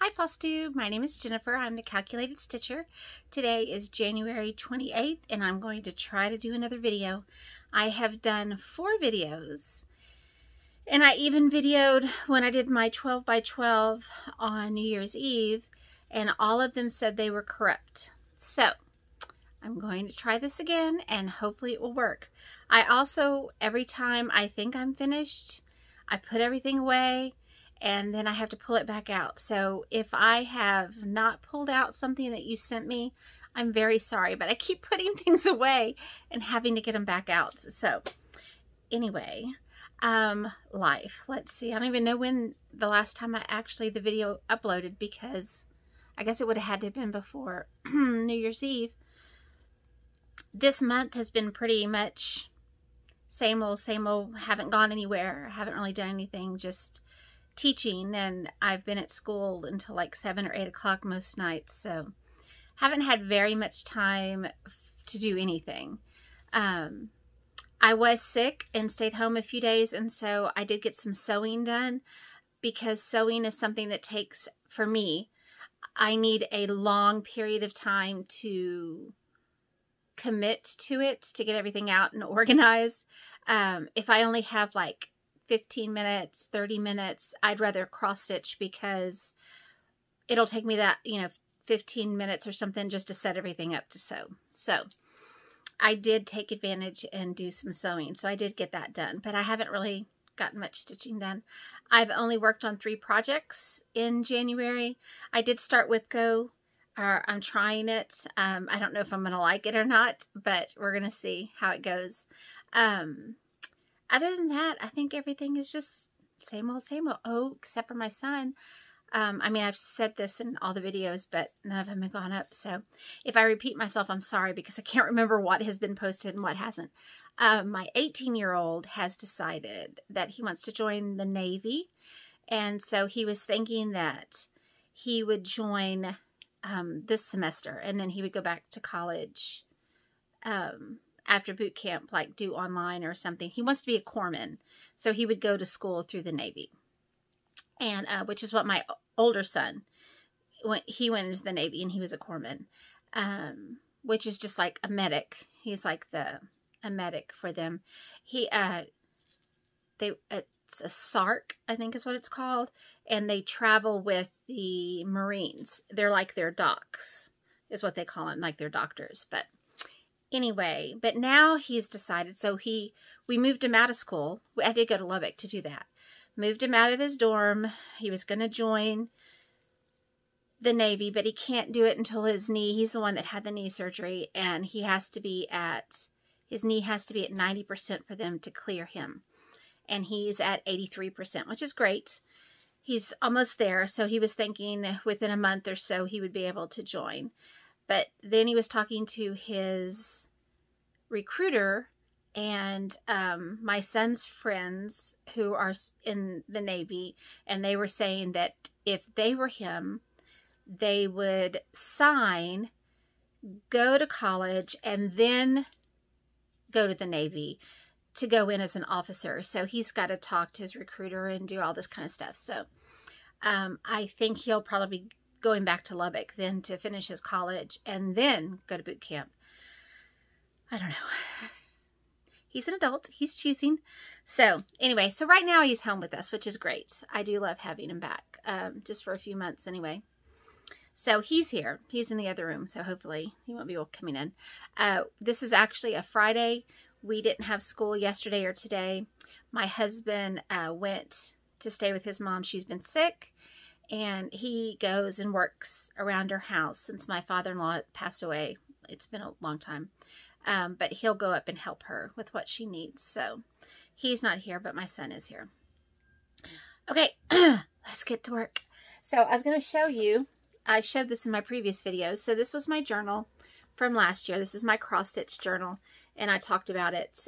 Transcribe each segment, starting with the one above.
Hi Flosstube, my name is Jennifer. I'm the Calculated Stitcher. Today is January 28th and I'm going to try to do another video. I have done 4 videos and I even videoed when I did my 12 by 12 on New Year's Eve and all of them said they were corrupt. So I'm going to try this again and hopefully it will work. I also, every time I think I'm finished, I put everything away and then I have to pull it back out. So if I have not pulled out something that you sent me, I'm very sorry, but I keep putting things away and having to get them back out. So anyway, life. Let's see. I don't even know when the last time the video uploaded, because I guess it would have had to have been before New Year's Eve. This month has been pretty much same old, haven't gone anywhere, haven't really done anything, just teaching, and I've been at school until like 7 or 8 o'clock most nights, so haven't had very much time to do anything. I was sick and stayed home a few days, and so I did get some sewing done, because sewing is something that takes, for me, I need a long period of time to commit to it, to get everything out and organized. If I only have like 15 minutes, 30 minutes, I'd rather cross stitch, because it'll take me that, 15 minutes or something just to set everything up to sew. So I did take advantage and do some sewing. So I did get that done, but I haven't really gotten much stitching done. I've only worked on 3 projects in January. I did start WhipGo. I'm trying it. I don't know if I'm going to like it or not, but we're going to see how it goes. Other than that, I think everything is just same old, same old. Oh, except for my son. I mean, I've said this in all the videos, but none of them have gone up. So if I repeat myself, I'm sorry, because I can't remember what has been posted and what hasn't. My 18-year-old has decided that he wants to join the Navy. And so he was thinking that he would join this semester, and then he would go back to college after boot camp, like do online or something. He wants to be a corpsman, so he would go to school through the Navy, and which is what my older son, he went into the Navy and he was a corpsman, which is just like a medic. He's like a medic for them. It's a SARC, I think is what it's called, and they travel with the Marines. They're like their docs, is what they call them, like their doctors. But anyway, but now he's decided, so we moved him out of school. I did go to Lubbock to do that. Moved him out of his dorm. He was going to join the Navy, but he can't do it until his knee. He's the one that had the knee surgery, and his knee has to be at 90% for them to clear him. And he's at 83%, which is great. He's almost there, so he was thinking within a month or so he would be able to join. But then he was talking to his recruiter and my son's friends who are in the Navy, and they were saying that if they were him, they would sign, go to college, and then go to the Navy to go in as an officer. So he's got to talk to his recruiter and do all this kind of stuff. So I think he'll probably be going back to Lubbock then to finish his college and then go to boot camp. I don't know. He's an adult. He's choosing. So anyway, so right now he's home with us, which is great. I do love having him back, just for a few months anyway. So he's here. He's in the other room, so hopefully he won't be coming in. This is actually a Friday. We didn't have school yesterday or today. My husband went to stay with his mom. She's been sick, and he goes and works around her house since my father-in-law passed away. It's been a long time. But he'll go up and help her with what she needs. So he's not here, but my son is here. Okay, let's get to work. So I was going to show you, I showed this in my previous videos. So this was my journal from last year. This is my cross-stitch journal, and I talked about it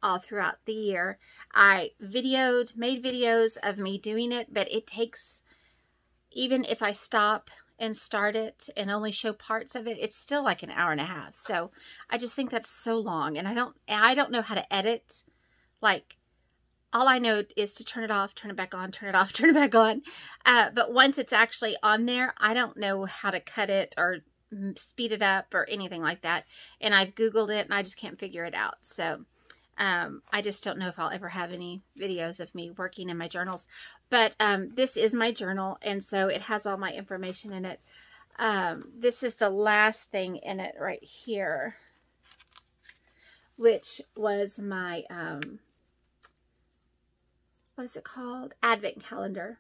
all throughout the year. I made videos of me doing it, but it takes, even if I stop and start it and only show parts of it, it's still like an hour and a half. So I just think that's so long, and I don't know how to edit like all I know is to turn it off, turn it back on, turn it off, turn it back on. But once it's actually on there, I don't know how to cut it or speed it up or anything like that. And I've Googled it and I just can't figure it out. So I just don't know if I'll ever have any videos of me working in my journals. But this is my journal, and so it has all my information in it. This is the last thing in it right here, which was my, what is it called? Advent calendar.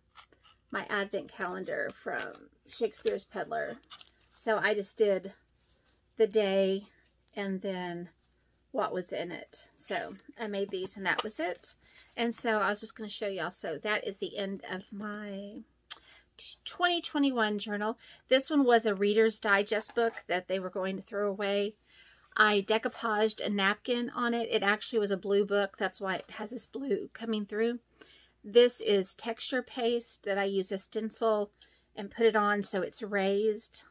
My Advent calendar from Shakespeare's Peddler. So I just did the day and then what was in it. So I made these and that was it. And so I was just going to show y'all. So that is the end of my 2021 journal. This one was a Reader's Digest book that they were going to throw away. I decoupaged a napkin on it. It actually was a blue book. That's why it has this blue coming through. This is texture paste that I use a stencil and put it on so it's raised.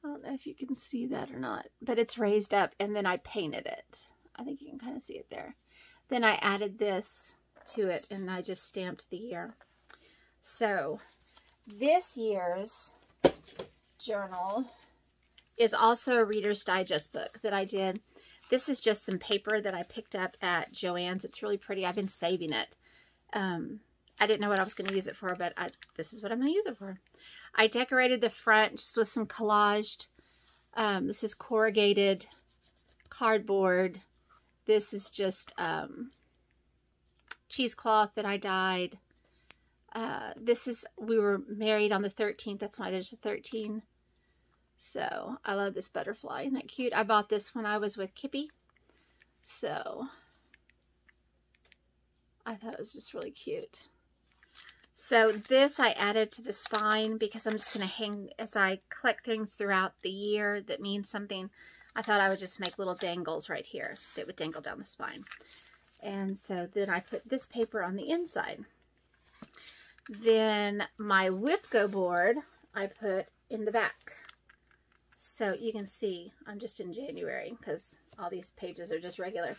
I don't know if you can see that or not, but it's raised up, and then I painted it. I think you can kind of see it there. Then I added this to it and I just stamped the year. So this year's journal is also a Reader's Digest book that I did. This is just some paper that I picked up at Joann's. It's really pretty. I've been saving it. I didn't know what I was going to use it for, but this is what I'm going to use it for. I decorated the front just with some collaged. This is corrugated cardboard. This is just cheesecloth that I dyed. This is, we were married on the 13th. That's why there's a 13. So I love this butterfly. Isn't that cute? I bought this when I was with Kippy. So I thought it was just really cute. So this I added to the spine because I'm just going to hang as I collect things throughout the year that means something. I thought I would just make little dangles right here that would dangle down the spine. And so then I put this paper on the inside. Then my Whip-Go board I put in the back. So you can see I'm just in January because all these pages are just regular.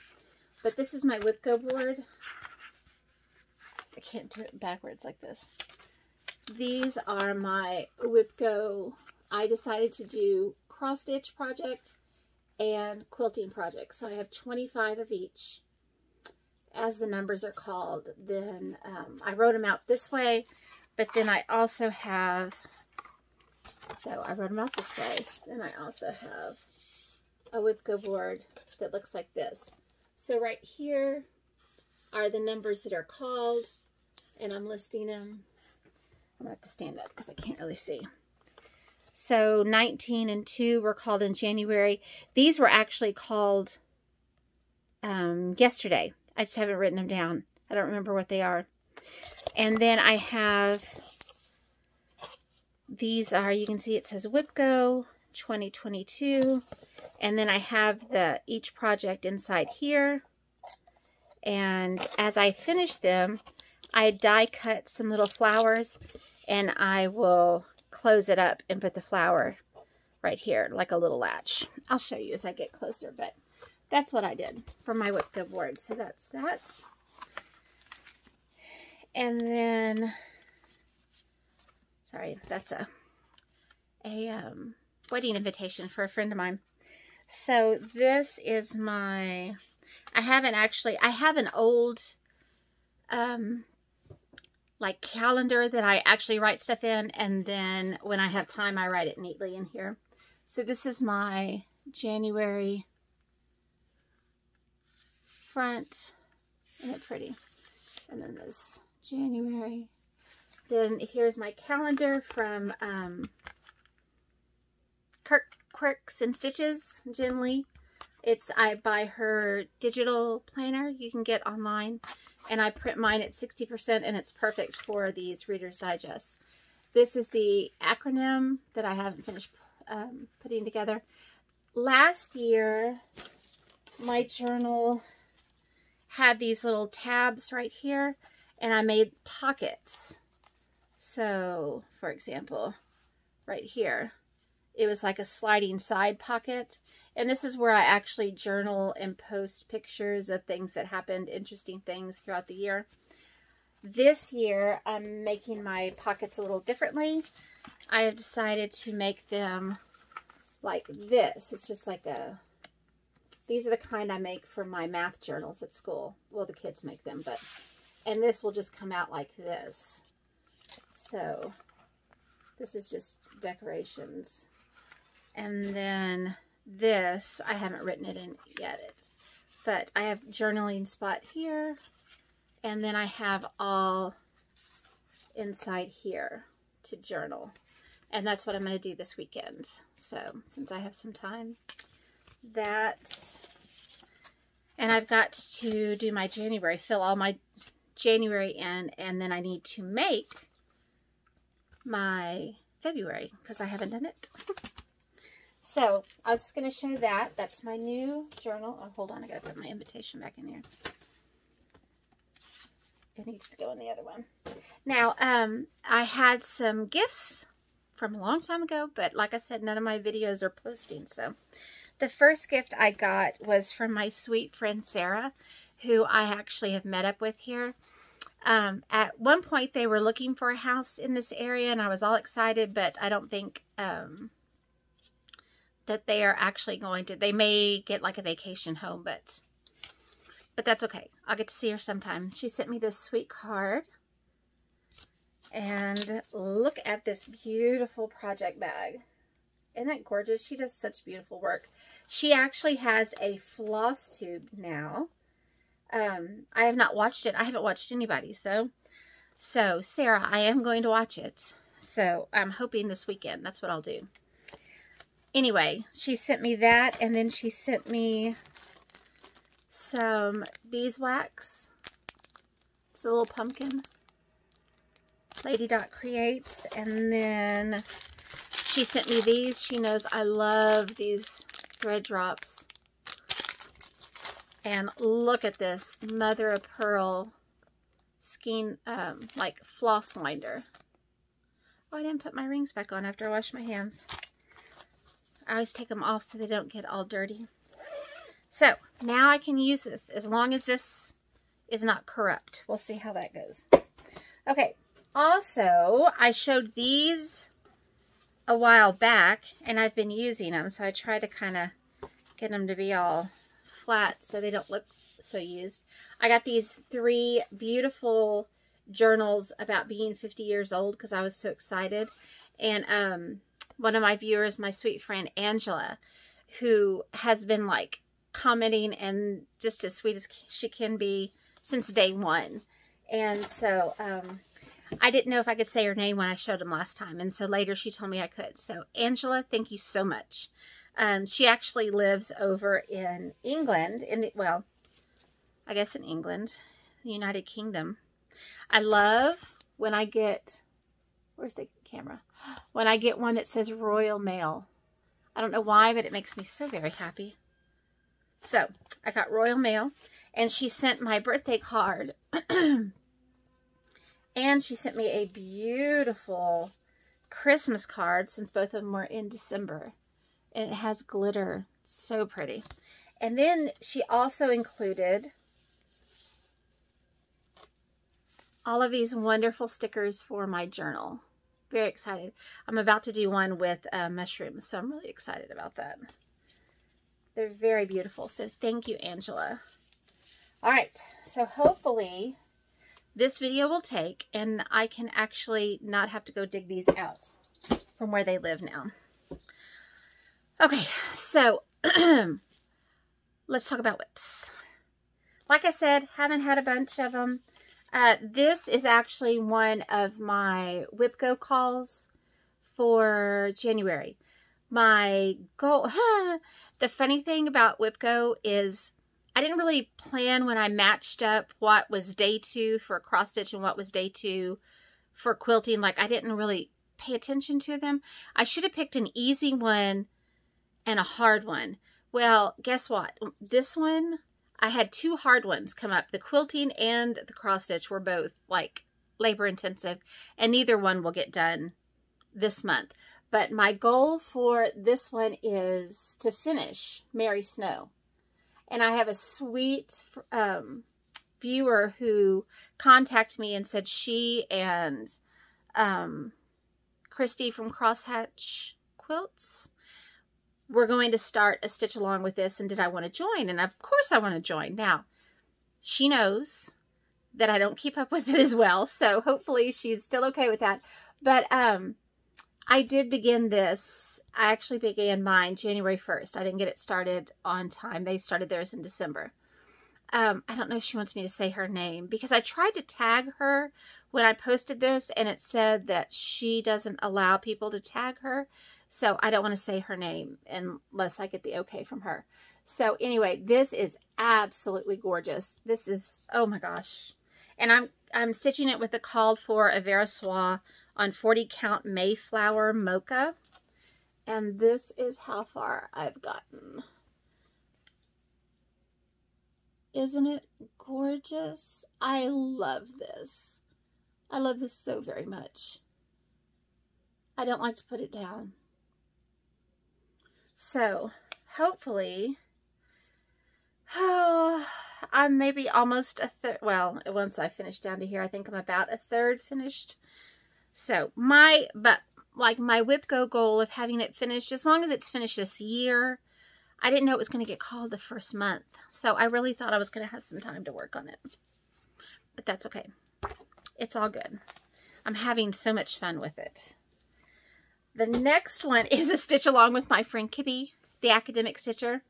But this is my Whip-Go board. I can't do it backwards like this. These are my Whip-Go. I decided to do cross stitch project and quilting project. So I have 25 of each, as the numbers are called. Then I wrote them out this way, but then I also have, so I wrote them out this way. Then I also have a Whip-Go board that looks like this. So right here are the numbers that are called, and I'm listing them. I'm going to have to stand up because I can't really see. So 19 and 2 were called in January. These were actually called yesterday. I just haven't written them down. I don't remember what they are. And then I have, these are, you can see it says Whip-Go 2022. And then I have each project inside here. And as I finish them, I die cut some little flowers, and I will close it up and put the flower right here like a little latch. I'll show you as I get closer, but that's what I did for my Whip-Go board. So that's that. And then, sorry, that's a wedding invitation for a friend of mine. So this is my, I have an old like calendar that I actually write stuff in, and then when I have time I write it neatly in here. So this is my January front. Isn't it pretty? And then this January. Then here's my calendar from Quirks and Stitches, Jen Lee. I buy her digital planner you can get online, and I print mine at 60%, and it's perfect for these Reader's Digest. This is the acronym that I haven't finished putting together. Last year, my journal had these little tabs right here, and I made pockets. So, for example, right here, it was like a sliding side pocket. And this is where I actually journal and post pictures of things that happened, interesting things throughout the year. This year, I'm making my pockets a little differently. I have decided to make them like this. It's just like a, these are the kind I make for my math journals at school. Well, the kids make them, but, and this will just come out like this. So, this is just decorations. And then this, I haven't written it in yet, but I have journaling spot here, and then I have all inside here to journal. And that's what I'm going to do this weekend. So, since I have some time, that, and I've got to do my January, fill all my January in, and then I need to make my February, because I haven't done it. So, I was just going to show that. That's my new journal. Oh, hold on. I got to put my invitation back in here. It needs to go in the other one. Now, I had some gifts from a long time ago, but like I said, none of my videos are posting. So, the first gift I got was from my sweet friend Sarah, who I actually have met up with here. At one point, they were looking for a house in this area, and I was all excited, but I don't think that they are actually going to. They may get like a vacation home, but that's okay. I'll get to see her sometime. She sent me this sweet card. And look at this beautiful project bag. Isn't that gorgeous? She does such beautiful work. She actually has a floss tube now. I have not watched it. I haven't watched anybody's though. So, Sarah, I am going to watch it. So, I'm hoping this weekend. That's what I'll do. Anyway, she sent me that, and then she sent me some beeswax. It's a little pumpkin. Lady Dot Creates, and then she sent me these. She knows I love these thread drops. And look at this mother of pearl skein, like floss winder. Oh, I didn't put my rings back on after I washed my hands. I always take them off so they don't get all dirty. So, now I can use this as long as this is not corrupt. We'll see how that goes. Okay, also, I showed these a while back, and I've been using them, so I try to kind of get them to be all flat so they don't look so used. I got these 3 beautiful journals about being 50 years old because I was so excited. And one of my viewers, my sweet friend Angela, who has been like commenting and just as sweet as she can be since day one. And so I didn't know if I could say her name when I showed them last time. And so later she told me I could. So Angela, thank you so much. She actually lives over in England, well, I guess in England, the United Kingdom. I love when I get, where's the camera? When I get one that says Royal Mail. I don't know why, but it makes me so very happy. So, I got Royal Mail, and she sent my birthday card. And she sent me a beautiful Christmas card, since both of them were in December. And it has glitter. So pretty. And then she also included all of these wonderful stickers for my journal. Very excited. I'm about to do one with mushrooms, so I'm really excited about that. They're very beautiful, so thank you, Angela. All right, so hopefully this video will take, and I can actually not have to go dig these out from where they live now. Okay, so let's talk about whips. Like I said, haven't had a bunch of them. This is actually one of my Whip Go calls for January. My goal, the funny thing about Whip Go is I didn't really plan when I matched up what was day 2 for cross stitch and what was day 2 for quilting. Like, I didn't really pay attention to them. I should have picked an easy one and a hard one. Well, guess what? This one, I had 2 hard ones come up. The quilting and the cross stitch were both like labor intensive, and neither one will get done this month. But my goal for this one is to finish Mary Snow. And I have a sweet viewer who contacted me and said she and Christy from Crosshatch Quilts were going to start a stitch along with this, and did I want to join? And of course I want to join. Now, she knows that I don't keep up with it as well, so hopefully she's still okay with that. But I did begin this. I actually began mine January 1st. I didn't get it started on time. They started theirs in December. I don't know if she wants me to say her name, because I tried to tag her when I posted this, and it said that she doesn't allow people to tag her. So I don't want to say her name unless I get the okay from her. So anyway, this is absolutely gorgeous. This is, oh my gosh. And I'm stitching it with the called for a Vera Soie on 40 count Mayflower Mocha. And this is how far I've gotten. Isn't it gorgeous? I love this. I love this so very much. I don't like to put it down. So, hopefully, I'm maybe almost a third. Well, once I finish down to here, I think I'm about a third finished. So, my whip go goal of having it finished, as long as it's finished this year, I didn't know it was going to get called the first month. So, I really thought I was going to have some time to work on it. But that's okay. It's all good. I'm having so much fun with it. The next one is a stitch along with my friend Kippy, the academic stitcher,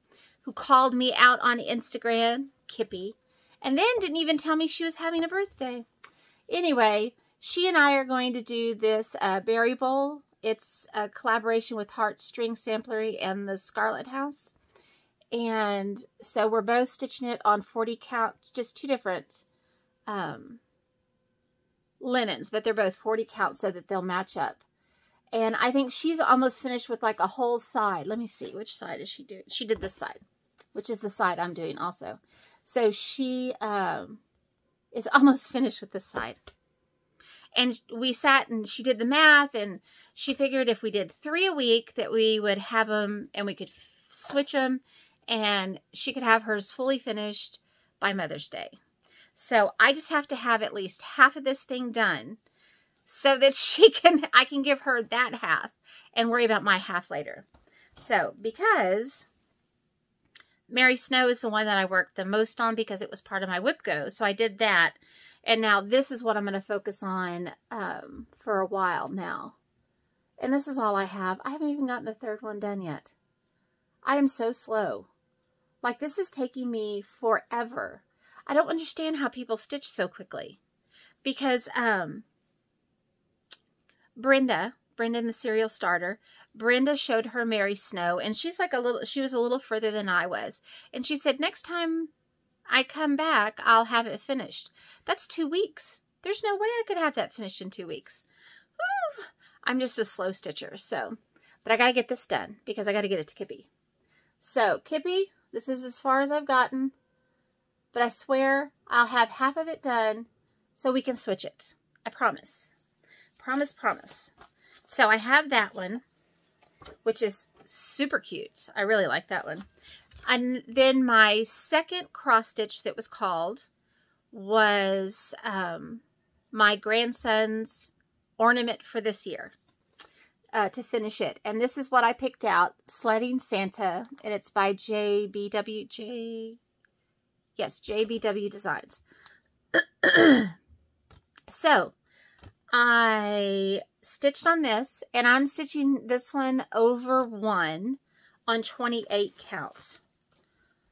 who called me out on Instagram, Kippy, and then didn't even tell me she was having a birthday. Anyway, she and I are going to do this berry bowl. It's a collaboration with Heartstring Samplery and the Scarlet House. And so we're both stitching it on 40 count, just two different linens, but they're both 40 count so that they'll match up. And I think she's almost finished with like a whole side. Let me see, which side is she doing? She did this side, which is the side I'm doing also. So she is almost finished with this side. And we sat and she did the math, and she figured if we did 3 a week that we would have them and we could switch them, and she could have hers fully finished by Mother's Day. So I just have to have at least half of this thing done, so that I can give her that half and worry about my half later. So, because Mary Snow is the one that I worked the most on because it was part of my whip go. So I did that. And now this is what I'm going to focus on for a while now. And this is all I have. I haven't even gotten the third one done yet. I am so slow. Like, this is taking me forever. I don't understand how people stitch so quickly. Because, Brenda in the Serial Starter, Brenda showed her Mary Snow, and she's like she was a little further than I was. And she said, next time I come back, I'll have it finished. That's 2 weeks. There's no way I could have that finished in 2 weeks. Woo! I'm just a slow stitcher, so. But I got to get this done because I got to get it to Kippy. So, Kippy, this is as far as I've gotten. But I swear I'll have half of it done so we can switch it. I promise. Promise, promise. So I have that one, which is super cute. I really like that one. And then my second cross stitch that was called was my grandson's ornament for this year to finish it. And this is what I picked out, Sledding Santa, and it's by JBW Designs. So I stitched on this, and I'm stitching this one over 1 on 28 count.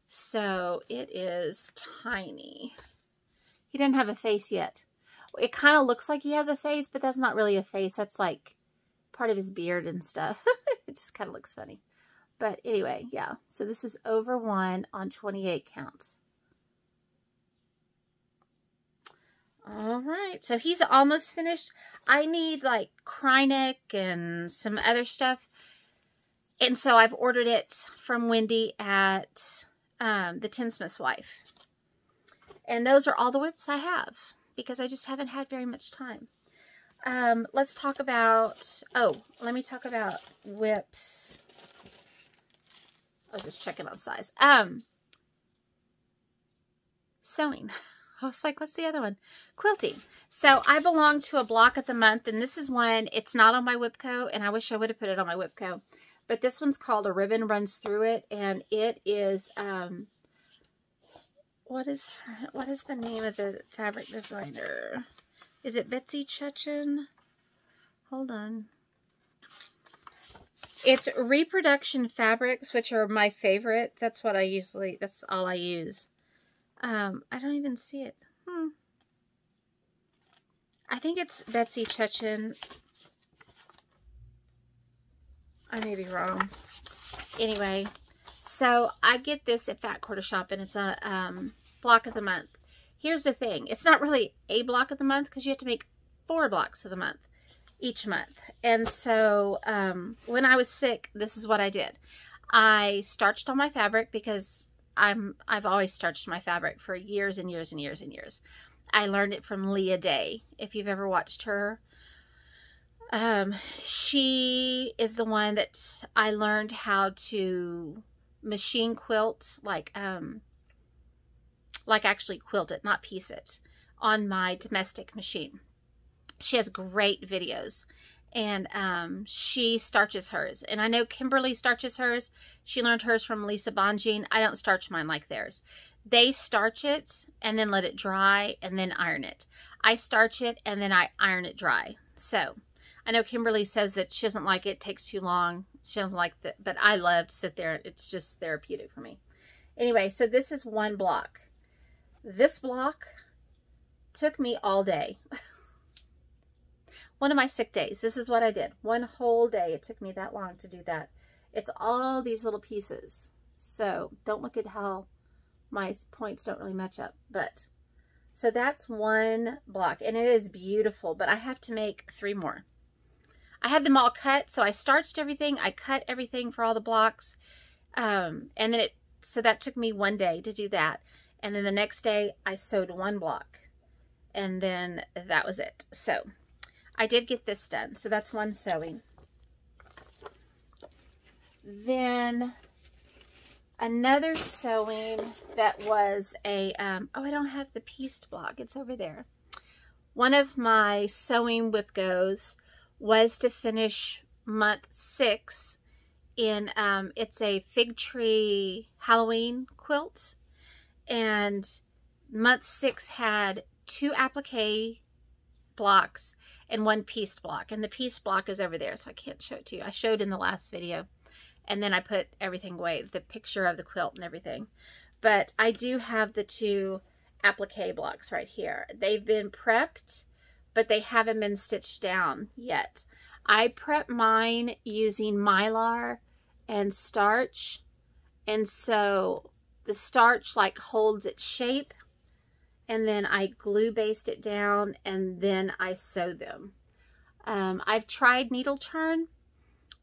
So it is tiny. He didn't have a face yet. It kind of looks like he has a face, but that's not really a face. That's like part of his beard and stuff. It just kind of looks funny. But anyway, yeah. So this is over 1 on 28 counts. All right, so he's almost finished. I need like Kryneck and some other stuff. And so I've ordered it from Wendy at the Tinsmith's Wife. And those are all the whips I have because I just haven't had very much time. Let's talk about, let me talk about whips. I was just checking on size. Sewing. I was like, what's the other one? Quilting. So I belong to a block of the month, and this is one, it's not on my Whipco, and I wish I would have put it on my Whipco. But this one's called A Ribbon Runs Through It, and it is, what is the name of the fabric designer? Is it Betsy Chutchin? Hold on. It's Reproduction Fabrics, which are my favorite. That's what I usually, that's all I use. I don't even see it. I think it's Betsy Chutchin. I may be wrong. Anyway, so I get this at Fat Quarter Shop, and it's a block of the month. Here's the thing. It's not really a block of the month because you have to make 4 blocks of the month each month. And so when I was sick, this is what I did. I starched all my fabric because I've always starched my fabric for years and years and years and years. I learned it from Leah Day. If you've ever watched her, she is the one that I learned how to machine quilt, like actually quilt it, not piece it, on my domestic machine. She has great videos, and she starches hers. And I know Kimberly starches hers. She learned hers from Lisa Bonjean. I don't starch mine like theirs. They starch it and then let it dry and then iron it. I starch it and then I iron it dry. So I know Kimberly says that she doesn't like it. It takes too long. She doesn't like that, but I love to sit there. It's just therapeutic for me. Anyway, so this is one block. This block took me all day. One of my sick days. This is what I did. One whole day. It took me that long to do that. It's all these little pieces. So don't look at how my points don't really match up. But so that's one block, and it is beautiful, but I have to make 3 more. I had them all cut, so I starched everything. I cut everything for all the blocks. And then so that took me 1 day to do that. And then the next day I sewed 1 block, and then that was it. So I did get this done. So that's one sewing. Then another sewing that was a, oh, I don't have the pieced block. It's over there. One of my sewing whip goes was to finish month 6 in, it's a fig tree Halloween quilt. And month 6 had 2 applique blocks and 1 pieced block. And the pieced block is over there, so I can't show it to you. I showed in the last video. And then I put everything away, the picture of the quilt and everything. But I do have the 2 applique blocks right here. They've been prepped, but they haven't been stitched down yet. I prep mine using Mylar and starch. And so the starch like holds its shape. And then I glue baste it down, and then I sew them. I've tried needle turn,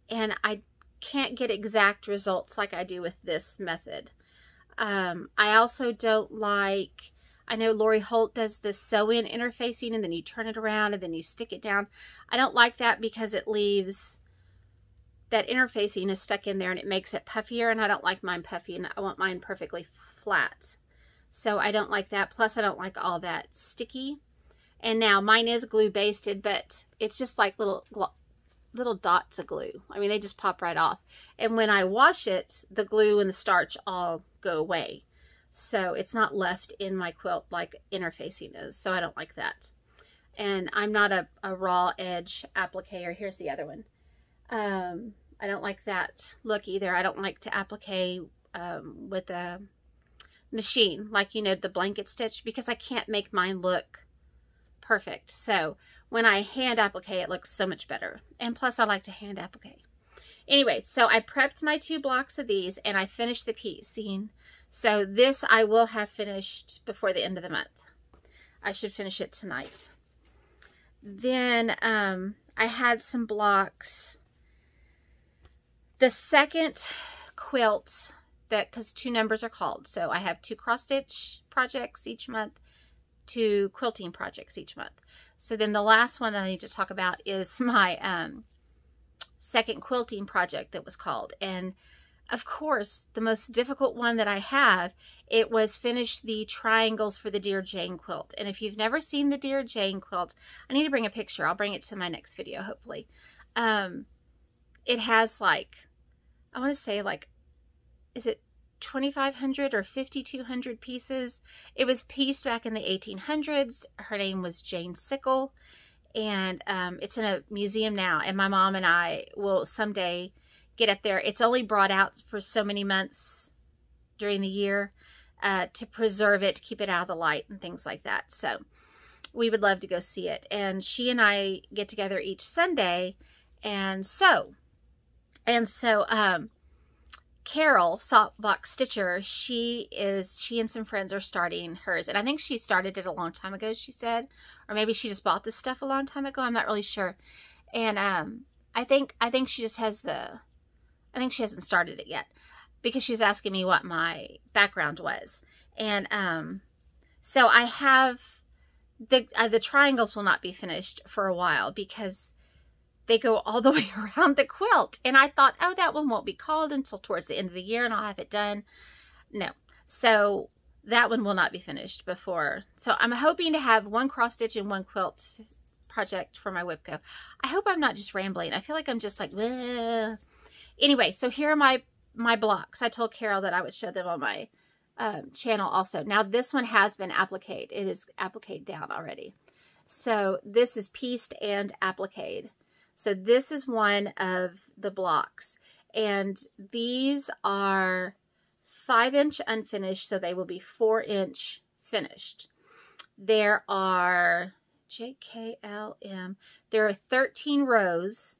and I can't get exact results like I do with this method. I also don't like, I know Lori Holt does the sew-in interfacing, and then you turn it around and then you stick it down. I don't like that because it leaves, that interfacing is stuck in there and it makes it puffier, and I don't like mine puffy, and I want mine perfectly flat. So I don't like that. Plus I don't like all that sticky. And now mine is glue basted, but it's just like little dots of glue. I mean, they just pop right off. And when I wash it, the glue and the starch all go away. So it's not left in my quilt like interfacing is. So I don't like that. And I'm not a raw edge appliquer. Here's the other one. I don't like that look either. I don't like to applique with a machine, like, you know, the blanket stitch, because I can't make mine look perfect. So when I hand applique, it looks so much better. And plus I like to hand applique. Anyway, so I prepped my 2 blocks of these, and I finished the piecing. So this I will have finished before the end of the month. I should finish it tonight. Then I had some blocks. The second quilt, that, because 2 numbers are called. So I have 2 cross stitch projects each month, 2 quilting projects each month. So then the last one that I need to talk about is my second quilting project that was called. And of course, the most difficult one that I have, it was finish the triangles for the Dear Jane quilt. And if you've never seen the Dear Jane quilt, I need to bring a picture. I'll bring it to my next video, hopefully. It has like, I want to say like, is it 2,500 or 5,200 pieces? It was pieced back in the 1800s. Her name was Jane Sickle. And it's in a museum now. And my mom and I will someday get up there. It's only brought out for so many months during the year to preserve it, to keep it out of the light and things like that. So we would love to go see it. And she and I get together each Sunday. And so Carol Saltbox Stitcher, she and some friends are starting hers. And I think she started it a long time ago, she said. Or maybe she just bought this stuff a long time ago. I'm not really sure. And I think she just has I think she hasn't started it yet, because she was asking me what my background was. And so I have the triangles will not be finished for a while because they go all the way around the quilt. And I thought, oh, that one won't be called until towards the end of the year and I'll have it done. No. So that one will not be finished before. So I'm hoping to have one cross stitch and one quilt project for my WIPCO. I hope I'm not just rambling. I feel like I'm just like, bleh. Anyway, so here are my blocks. I told Carol that I would show them on my channel also. Now this one has been appliqued. It is appliqued down already. So this is pieced and appliqued. So this is one of the blocks. And these are 5-inch unfinished, so they will be 4-inch finished. There are JKLM. There are 13 rows,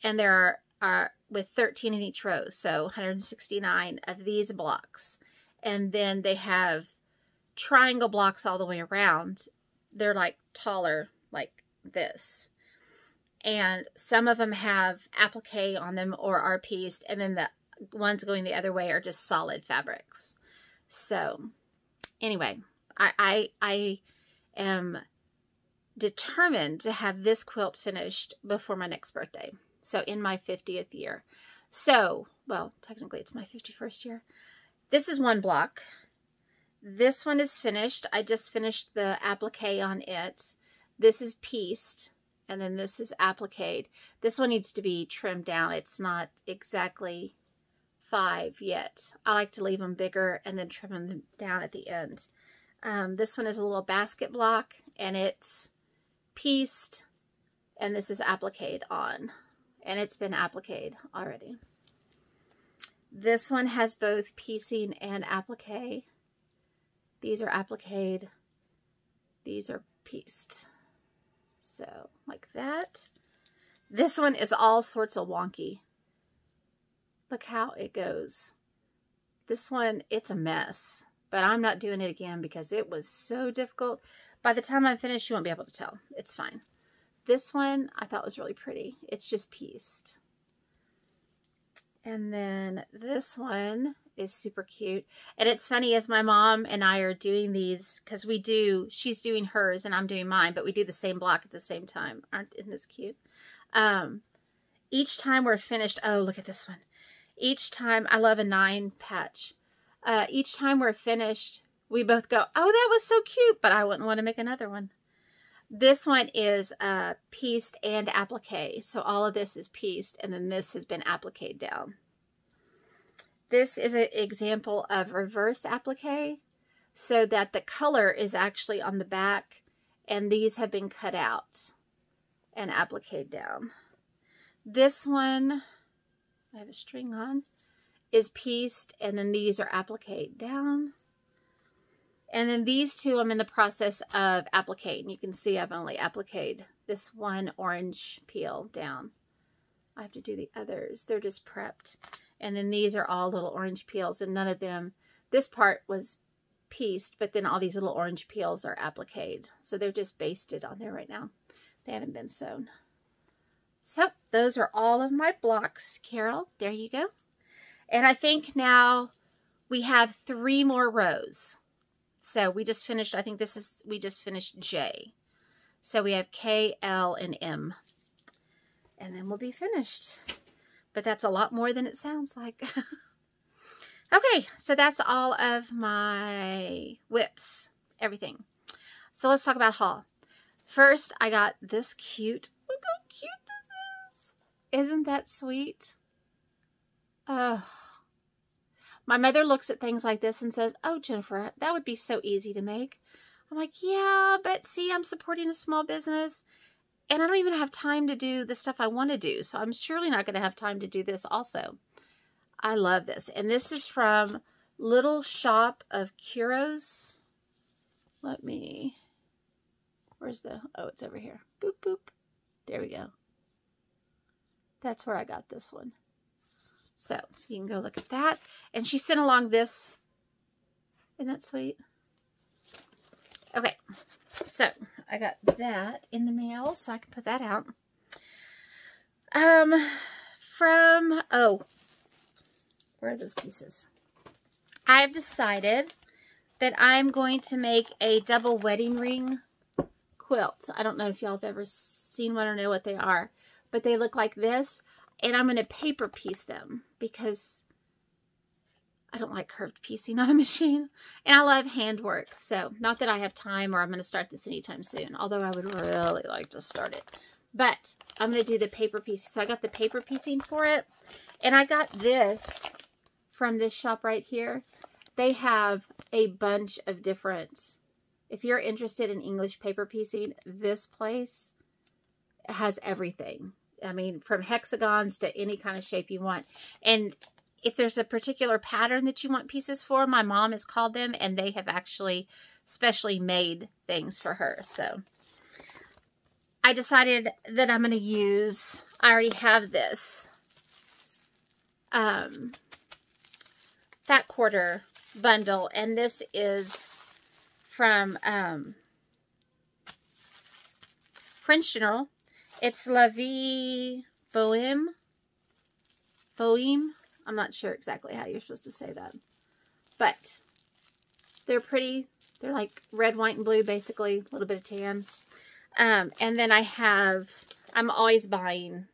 and there are with 13 in each row, so 169 of these blocks. And then they have triangle blocks all the way around. They're like taller like this. And some of them have applique on them or are pieced, and then the ones going the other way are just solid fabrics. So anyway, I am determined to have this quilt finished before my next birthday. So in my 50th year. So, well, technically it's my 51st year. This is one block. This one is finished. I just finished the applique on it. This is pieced. And then this is appliqued. This one needs to be trimmed down. It's not exactly 5 yet. I like to leave them bigger and then trim them down at the end. This one is a little basket block, and it's pieced, and this is appliqued on. And it's been appliqued already. This one has both piecing and applique. These are appliqued. These are pieced. So, like that. This one is all sorts of wonky. Look how it goes. This one, it's a mess. But I'm not doing it again because it was so difficult. By the time I'm finished, you won't be able to tell. It's fine. This one I thought was really pretty. It's just pieced. And then this one is super cute. And it's funny, as my mom and I are doing these, because she's doing hers and I'm doing mine, but we do the same block at the same time. Isn't this cute? Each time we're finished, oh, look at this one. Each time, I love a 9 patch. Each time we're finished, we both go, oh, that was so cute, but I wouldn't want to make another one. This one is pieced and applique. So all of this is pieced, and then this has been appliqued down. This is an example of reverse applique, so that the color is actually on the back, and these have been cut out and appliqued down. This one, I have a string on, is pieced, and then these are appliqued down. And then these two I'm in the process of appliquing. You can see I've only appliqued this one orange peel down. I have to do the others. They're just prepped. And then these are all little orange peels, and none of them, this part was pieced, but then all these little orange peels are appliqued. So they're just basted on there right now. They haven't been sewn. So those are all of my blocks, Carol. There you go. And I think now we have 3 more rows. So we just finished, I think we just finished J. So we have K, L, and M. And then we'll be finished. But that's a lot more than it sounds like. Okay, so that's all of my whips, everything. So let's talk about haul. First, I got this cute. Look how cute this is. Isn't that sweet? Oh. My mother looks at things like this and says, oh, Jennifer, that would be so easy to make. I'm like, yeah, but see, I'm supporting a small business and I don't even have time to do the stuff I want to do. So I'm surely not going to have time to do this also. I love this. And this is from Little Shop of Curos. Let me, where's the, oh, it's over here. Boop, boop. There we go. That's where I got this one. So you can go look at that. And she sent along this. Isn't that sweet? Okay. So I got that in the mail, so I can put that out. Oh, where are those pieces? I've decided that I'm going to make a double wedding ring quilt. I don't know if y'all have ever seen one or know what they are, but they look like this. And I'm going to paper piece them because I don't like curved piecing on a machine. And I love handwork. So not that I have time or I'm going to start this anytime soon. Although I would really like to start it. But I'm going to do the paper piece. So I got the paper piecing for it. And I got this from this shop right here. They have a bunch of different, if you're interested in English paper piecing, this place has everything. I mean, from hexagons to any kind of shape you want. And if there's a particular pattern that you want pieces for, my mom has called them and they have actually specially made things for her. So I decided that I'm going to use, I already have this fat quarter bundle. And this is from French General. It's La Vie Bohème. Bohème. I'm not sure exactly how you're supposed to say that. But they're pretty. They're like red, white, and blue, basically. A little bit of tan. And then I'm always buying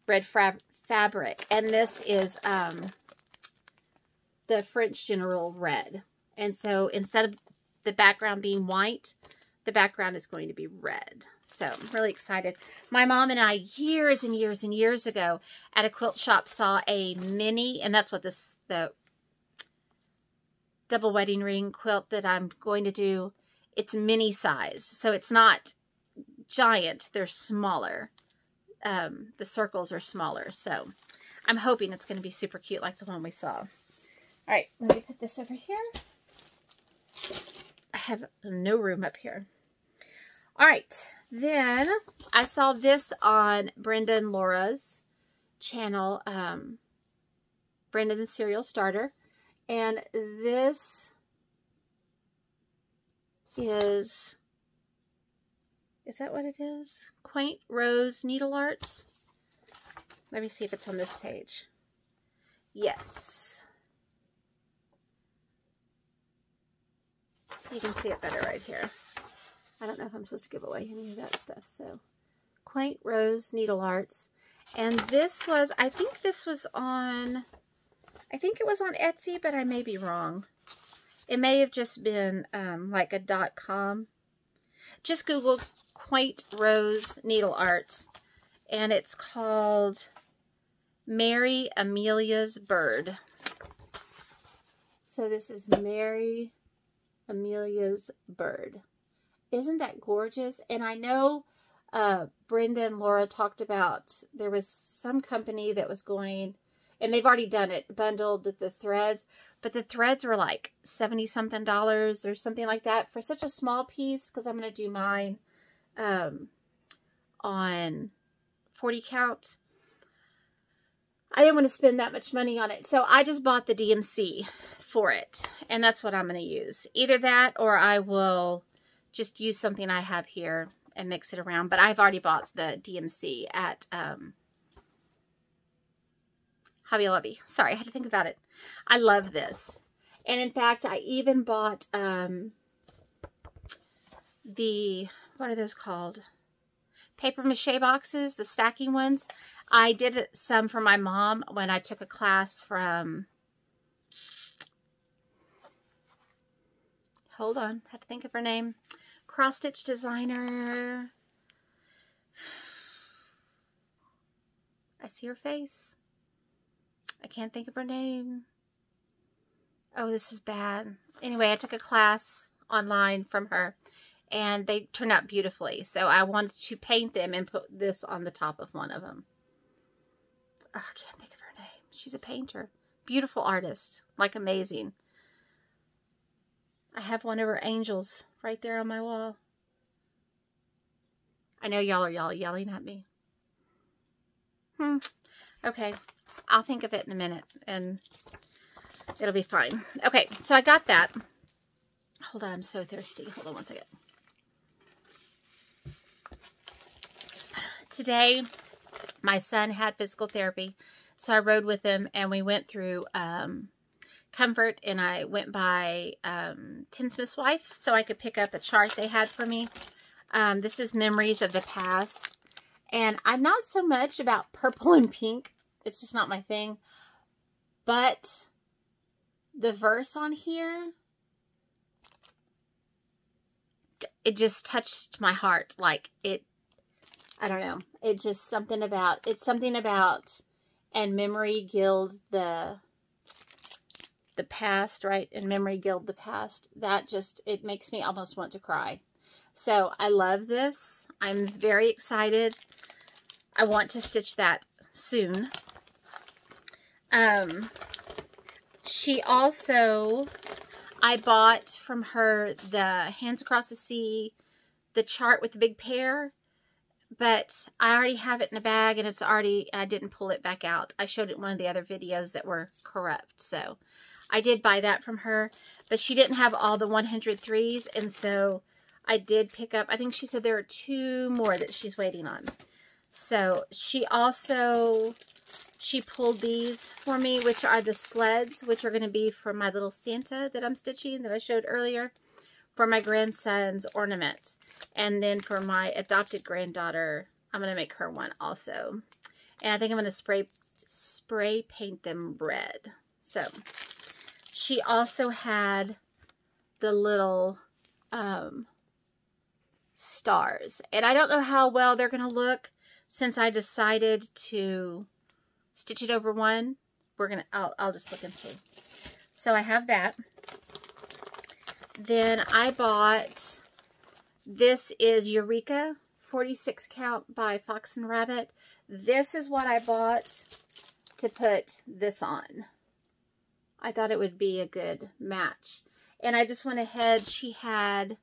red fabric. And this is the French General red. And so instead of the background being white, the background is going to be red. So I'm really excited. My mom and I, years and years and years ago, at a quilt shop, saw a mini, and that's what the double wedding ring quilt that I'm going to do, it's mini size. So it's not giant, they're smaller. The circles are smaller. So I'm hoping it's going to be super cute like the one we saw. All right, let me put this over here. I have no room up here. All right, then I saw this on Brenda and Laura's channel, Brenda the Serial Starter, and this is that what it is? Quaint Rose Needle Arts. Let me see if it's on this page. Yes. You can see it better right here. I don't know if I'm supposed to give away any of that stuff. So, Quaint Rose Needle Arts. And this was, I think this was on, I think it was on Etsy, but I may be wrong. It may have just been like a .com. Just Google Quaint Rose Needle Arts. And it's called Mary Amelia's Bird. So this is Mary Amelia's Bird. Isn't that gorgeous? And I know Brenda and Laura talked about, there was some company that was going, and they've already done it, bundled the threads, but the threads were like $70-something or something like that for such a small piece, because I'm going to do mine on 40 count. I didn't want to spend that much money on it, so I just bought the DMC for it, and that's what I'm going to use. Either that, or I will just use something I have here and mix it around. But I've already bought the DMC at Hobby Lobby. Sorry, I had to think about it. I love this. And in fact, I even bought the, what are those called? paper mache boxes, the stacking ones. I did some for my mom when I took a class from, hold on, I have to think of her name. Cross stitch designer. I see her face. I can't think of her name. Oh, this is bad. Anyway, I took a class online from her, and they turned out beautifully. So I wanted to paint them and put this on the top of one of them. Oh, I can't think of her name. She's a painter. Beautiful artist. Like, amazing. I have one of her angels right there on my wall. I know y'all are yelling at me. Okay. I'll think of it in a minute, and it'll be fine. Okay, so I got that. Hold on, I'm so thirsty. Hold on one second. Today, my son had physical therapy, so I rode with him, and we went through Comfort, and I went by Tinsmith's Wife, so I could pick up a chart they had for me. This is Memories of the Past, and I'm not so much about purple and pink. It's just not my thing, but the verse on here, it just touched my heart. Like, it, I don't know. It's just something about, it's something about, and memory gild the past, right? And memory gild the past. That just, it makes me almost want to cry. So I love this. I'm very excited. I want to stitch that soon. She also, I bought from her the Hands Across the Sea, the chart with the big pear, but I already have it in a bag, and it's already, I didn't pull it back out. I showed it in one of the other videos that were corrupt, so I did buy that from her, but she didn't have all the 103s, and so I did pick up, I think she said there are 2 more that she's waiting on. So she also, she pulled these for me, which are the sleds, which are going to be for my little Santa that I'm stitching that I showed earlier, for my grandson's ornament. And then for my adopted granddaughter, I'm going to make her one also. And I think I'm going to spray paint them red. So she also had the little stars. And I don't know how well they're going to look since I decided to stitch it over one. We're going to, I'll just look and see. So I have that. Then I bought, this is Eureka 46 count by Fox and Rabbit. This is what I bought to put this on. I thought it would be a good match. And I just went ahead, she had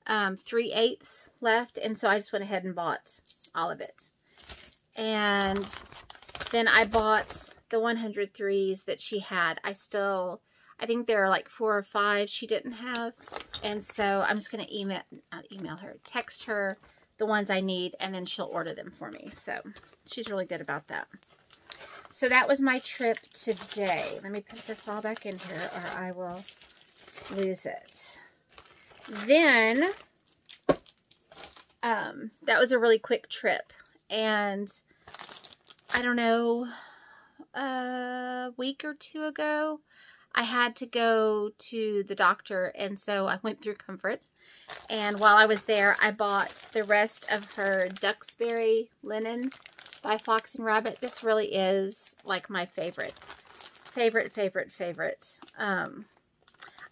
3/8 left, and so I just went ahead and bought all of it. And then I bought the 103s that she had. I think there are like 4 or 5 she didn't have. And so I'm just going to text her the ones I need, and then she'll order them for me. So she's really good about that. So that was my trip today. Let me put this all back in here or I will lose it. Then, that was a really quick trip. And I don't know, a week or 2 ago, I had to go to the doctor, and so I went through Comfort. And while I was there, I bought the rest of her Duxbury linen by Fox and Rabbit. This really is like my favorite.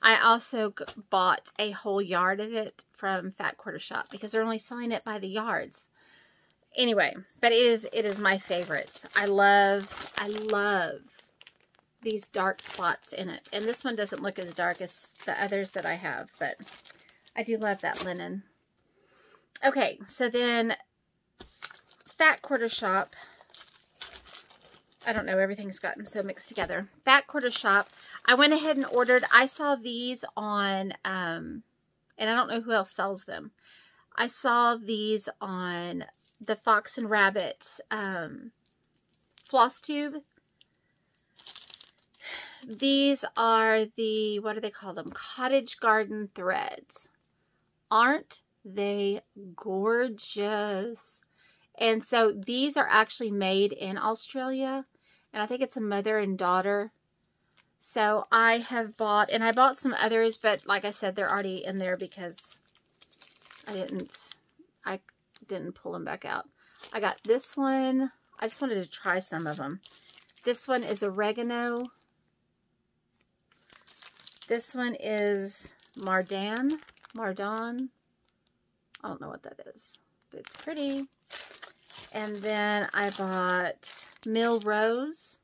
I also bought a whole yard of it from Fat Quarter Shop because they're only selling it by the yards. Anyway, but it is my favorite. I love these dark spots in it. And this one doesn't look as dark as the others that I have, but I do love that linen. Okay, so then Fat Quarter Shop. I don't know, everything's gotten so mixed together. Fat Quarter Shop. I went ahead and ordered, I saw these on, and I don't know who else sells them. I saw these on the Fox and Rabbit Flosstube. These are the, what do they call them? Cottage Garden Threads. Aren't they gorgeous? And so these are actually made in Australia. And I think it's a mother and daughter. So I have bought, and I bought some others, but like I said, they're already in there because I didn't pull them back out. I got this one. I just wanted to try some of them. This one is oregano. This one is Mardon. I don't know what that is, but it's pretty. And then I bought Mill Rose.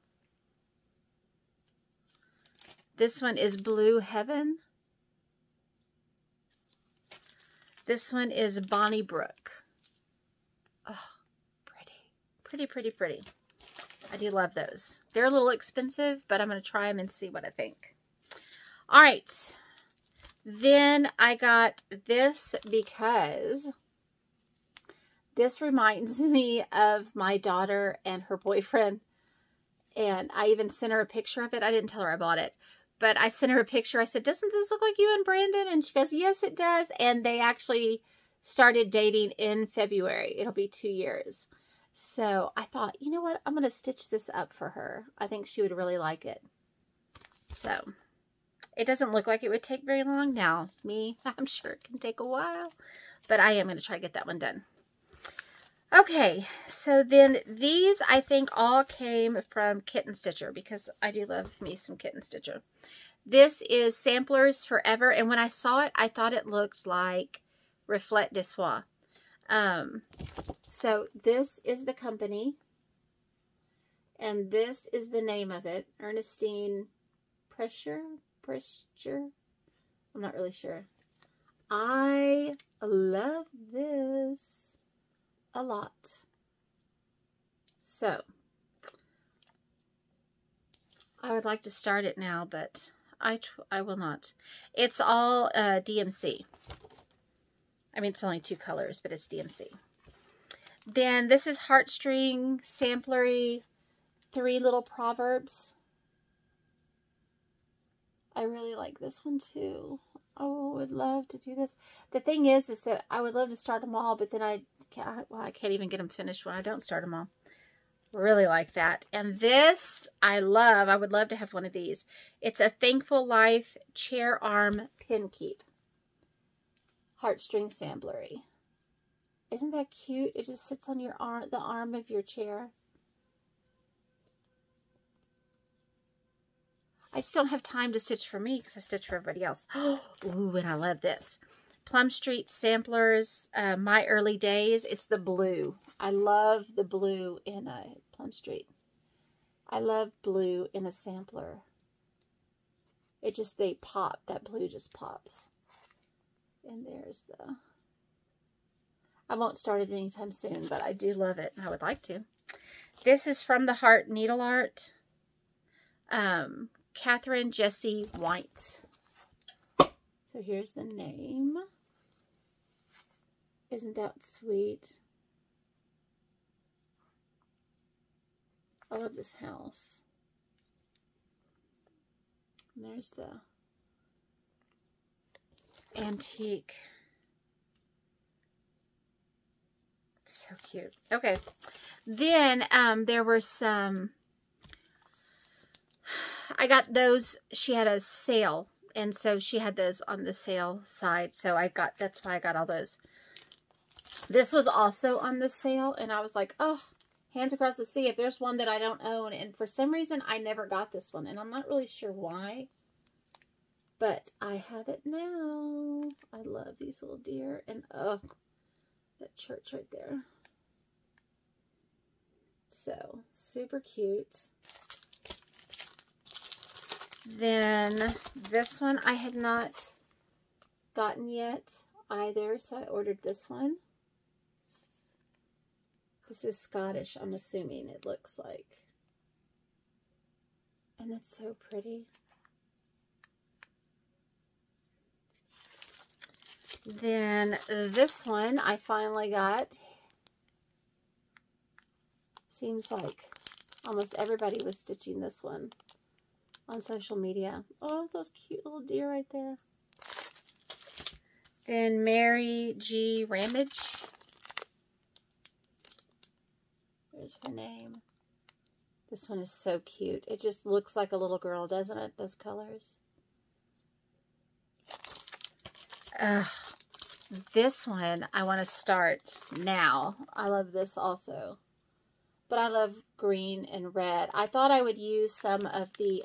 This one is Blue Heaven. This one is Bonnie Brook. Oh, pretty. Pretty. I do love those. They're a little expensive, but I'm going to try them and see what I think. All right. Then I got this because this reminds me of my daughter and her boyfriend. And I even sent her a picture of it. I didn't tell her I bought it. But I sent her a picture. I said, doesn't this look like you and Brandon? And she goes, yes, it does. And they actually started dating in February. It'll be 2 years. So I thought, you know what? I'm going to stitch this up for her. I think she would really like it. So it doesn't look like it would take very long. Now, I'm sure it can take a while. But I am going to try to get that one done. Okay, so then these I think all came from Kitten Stitcher because I do love me some Kitten Stitcher. This is Samplers Forever, and when I saw it, I thought it looked like Reflet de Soie. So this is the company, and this is the name of it, Ernestine Pressure. I'm not really sure. I love this a lot. So I would like to start it now, but I will not. It's all DMC. I mean, it's only 2 colors, but it's DMC. Then this is Heartstring Samplery 3 Little Proverbs. I really like this one too. I would love to do this. The thing is that I would love to start them all, but then I can't even get them finished when I don't start them all. Really like that. And this I love. I would love to have one of these. It's a Thankful Life chair arm pin keep. Heartstring Samplery. Isn't that cute? It just sits on your arm, the arm of your chair. I just don't have time to stitch for me because I stitch for everybody else. Ooh, and I love this. Plum Street Samplers, My Early Days. It's the blue. I love the blue in a Plum Street. I love blue in a sampler. They pop. That blue just pops. And there's the... I won't start it anytime soon, but I do love it. I would like to. This is From the Heart Needle Art. Catherine Jessie White. So here's the name. Isn't that sweet? I love this house. And there's the antique. So cute. Okay. Then there were some... I got those. She had a sale, and so she had those on the sale side. So that's why I got all those. This was also on the sale, and I was like, oh, hands across the sea if there's one that I don't own. And for some reason, I never got this one, and I'm not really sure why, but I have it now. I love these little deer, and oh, that church right there. So super cute. Then this one I had not gotten yet either, so I ordered this one. This is Scottish, I'm assuming it looks like. And it's so pretty. Then this one I finally got. Seems like almost everybody was stitching this one on social media. Oh, those cute little deer right there. Then Mary G. Ramage. What's her name? This one is so cute. It just looks like a little girl, doesn't it? Those colors. This one I want to start now. I love this also. But I love green and red. I thought I would use some of the,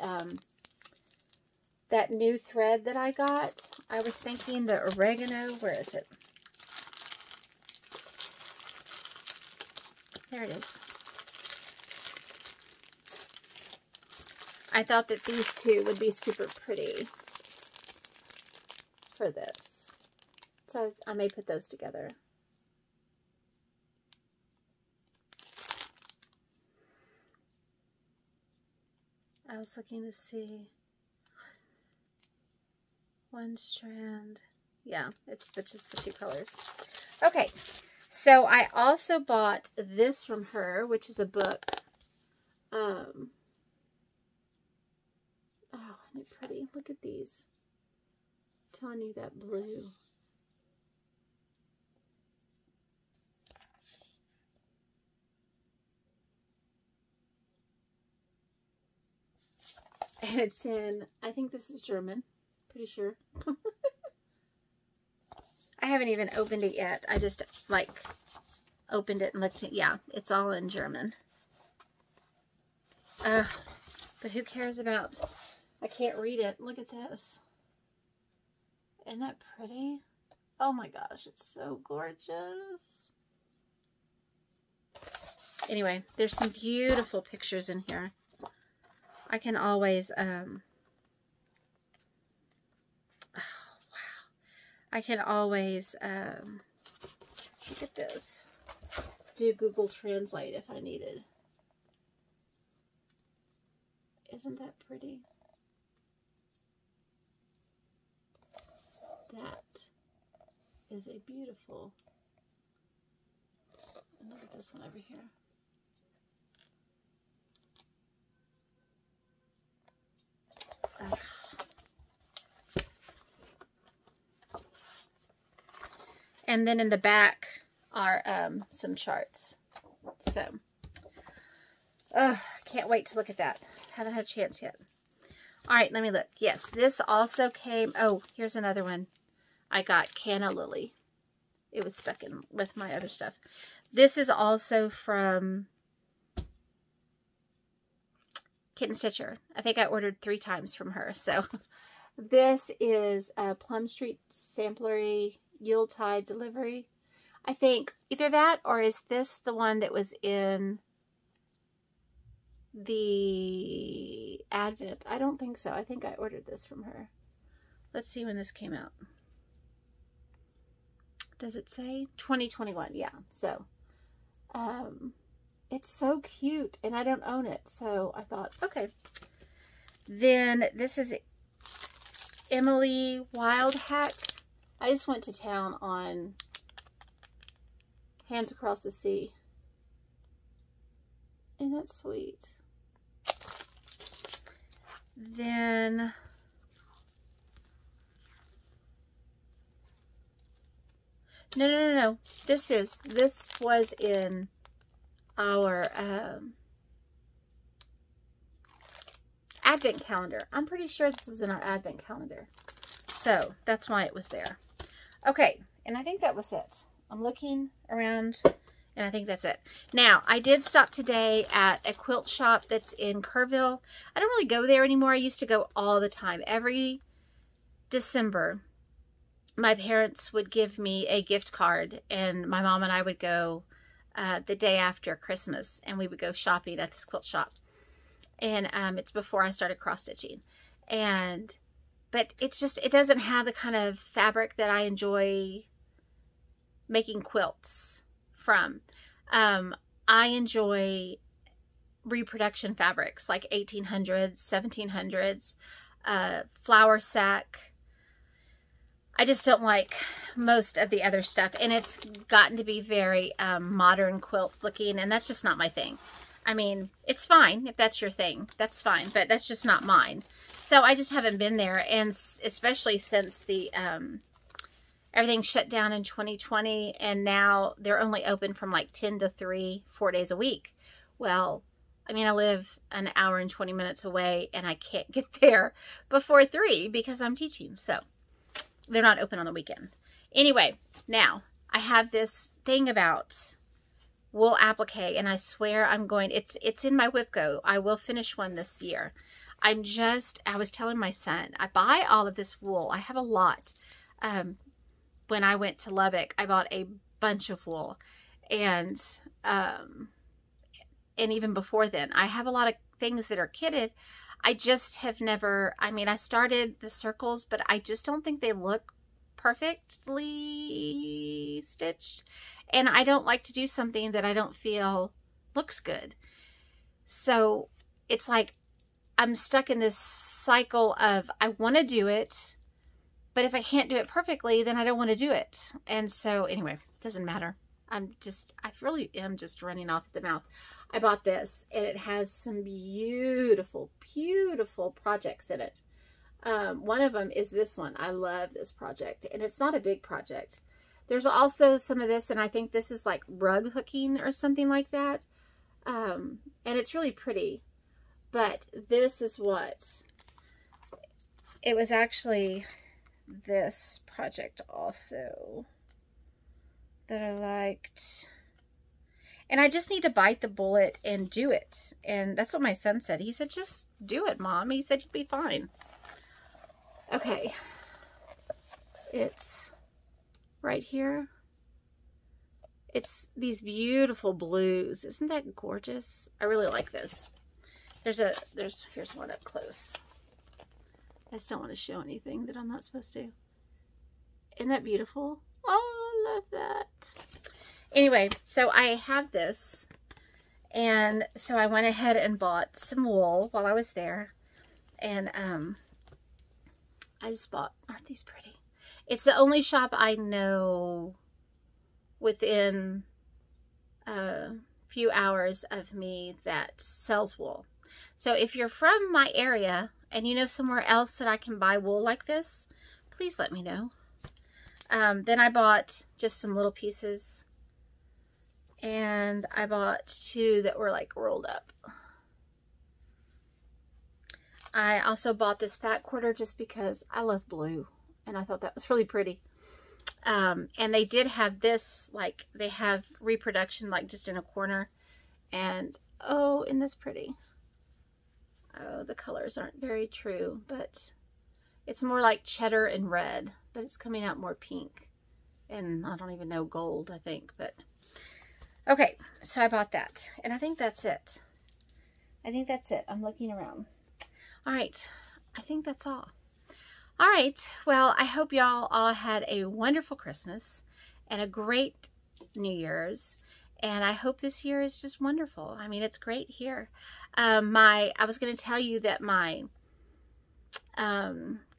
that new thread that I got. I was thinking the oregano. Where is it? There it is. I thought that these two would be super pretty for this. So I may put those together. I was looking to see one strand. Yeah, it's just the two colors. Okay, so I also bought this from her, which is a book. Oh, isn't it pretty? Look at these. I'm telling you, that blue. And it's in, I think this is German. Pretty sure. I haven't even opened it yet. I just, like, opened it and looked at, yeah, it's all in German. But who cares about, I can't read it. Look at this. Isn't that pretty? Oh my gosh, it's so gorgeous. Anyway, there's some beautiful pictures in here. I can always, oh, wow. I can always, look at this, do Google Translate if I needed. Isn't that pretty? That is a beautiful, and look at this one over here. And then in the back are some charts. So, can't wait to look at that. Haven't had a chance yet. All right, let me look. Yes, this also came. Oh, here's another one. I got Canna Lily. It was stuck in with my other stuff. This is also from Kitten Stitcher. I think I ordered 3 times from her. So this is a Plum Street Samplery Yuletide delivery. I think either that or is this the one that was in the Advent? I don't think so. I think I ordered this from her. Let's see when this came out. Does it say? 2021. Yeah. So, it's so cute, and I don't own it, so I thought, okay. Then this is Emily Wild Hack. I just went to town on Hands Across the Sea. Isn't that sweet? Then no. This was in our Advent calendar. I'm pretty sure this was in our Advent calendar. So that's why it was there. Okay, and I think that was it. I'm looking around, and I think that's it. Now, I did stop today at a quilt shop that's in Kerrville. I don't really go there anymore. I used to go all the time. Every December, my parents would give me a gift card, and my mom and I would go the day after Christmas, and we would go shopping at this quilt shop. And it's before I started cross-stitching. But it's just, it doesn't have the kind of fabric that I enjoy making quilts from. I enjoy reproduction fabrics like 1800s, 1700s, flour sack. I just don't like most of the other stuff, and it's gotten to be very modern quilt looking, and that's just not my thing. I mean, it's fine if that's your thing, that's fine, but that's just not mine. So I just haven't been there, and especially since the everything shut down in 2020, and now they're only open from like 10 to 3, 4 days a week, Well, I mean, I live an hour and 20 minutes away, and I can't get there before 3 because I'm teaching. So they're not open on the weekend. Anyway, now I have this thing about wool applique, and I swear I'm going, it's in my WIPCO. I will finish one this year. I was telling my son, I buy all of this wool. I have a lot. When I went to Lubbock, I bought a bunch of wool, and even before then, I have a lot of things that are kitted. I just have never, I mean, I started the circles, but I just don't think they look perfectly stitched, and I don't like to do something that I don't feel looks good. So it's like I'm stuck in this cycle of I want to do it, but if I can't do it perfectly, then I don't want to do it. And so anyway, it doesn't matter. I really am just running off at the mouth. I bought this, and it has some beautiful, beautiful projects in it. One of them is this one. I love this project, and it's not a big project. There's also some of this, and I think this is like rug hooking or something like that. And it's really pretty, but this is what, it was actually this project also that I liked. And I just need to bite the bullet and do it. And that's what my son said. He said, just do it, Mom. He said, you'll be fine. Okay. It's right here. It's these beautiful blues. Isn't that gorgeous? I really like this. Here's one up close. I just don't want to show anything that I'm not supposed to. Isn't that beautiful? Oh, I love that. Anyway, so I have this, and so I went ahead and bought some wool while I was there, and I just bought, aren't these pretty? It's the only shop I know within a few hours of me that sells wool. So if you're from my area and you know somewhere else that I can buy wool like this, please let me know. Then I bought just some little pieces, and I bought 2 that were like rolled up. I also bought this fat quarter just because I love blue, and I thought that was really pretty. And they did have this, like, they have reproduction like just in a corner, and oh, isn't this pretty? Oh, the colors aren't very true, but it's more like cheddar and red, but it's coming out more pink, and I don't even know, gold, I think. But okay, so I bought that, and I think that's it. I think that's it. I'm looking around. All right, I think that's all. All right, well, I hope y'all all had a wonderful Christmas and a great New Year's, and I hope this year is just wonderful. I mean, it's great here. I was going to tell you that my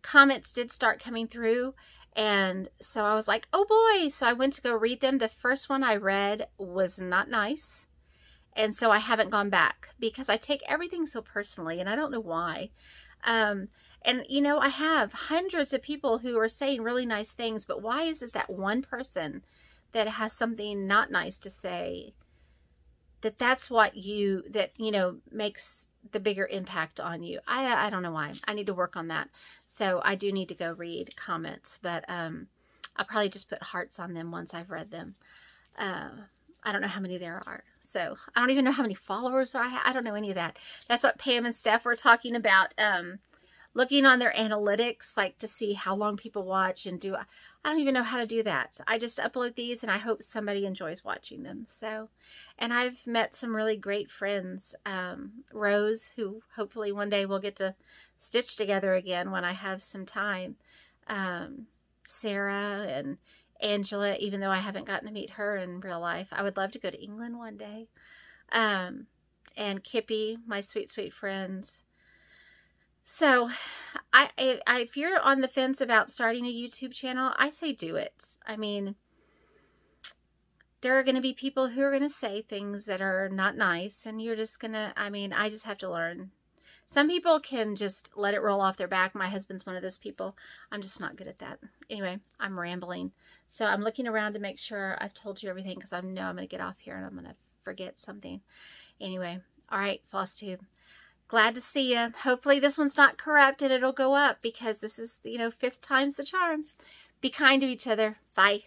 comments did start coming through, and so I was like, oh boy, so I went to go read them. The first one I read was not nice, and so I haven't gone back because I take everything so personally, and I don't know why. And you know, I have hundreds of people who are saying really nice things, but why is it that one person that has something not nice to say, that's what you know, makes the bigger impact on you? I don't know why. I need to work on that. So I do need to go read comments, but I'll probably just put hearts on them once I've read them. I don't know how many there are. So I don't even know how many followers I don't know any of that. That's what Pam and Steph were talking about, looking on their analytics, like to see how long people watch and do. I don't even know how to do that. I just upload these, and I hope somebody enjoys watching them. So, and I've met some really great friends. Rose, who hopefully one day we'll get to stitch together again when I have some time. Sarah and Angela, even though I haven't gotten to meet her in real life. I would love to go to England one day. And Kippy, my sweet, sweet friends. So, if you're on the fence about starting a YouTube channel, I say do it. I mean, there are going to be people who are going to say things that are not nice, and you're just going to, I mean, I just have to learn. Some people can just let it roll off their back. My husband's one of those people. I'm just not good at that. Anyway, I'm rambling. So I'm looking around to make sure I've told you everything, because I know I'm going to get off here and I'm going to forget something. Anyway, all right, Flosstube. Glad to see you. Hopefully this one's not corrupt and it'll go up because this is, you know, 5th time's the charm. Be kind to each other. Bye.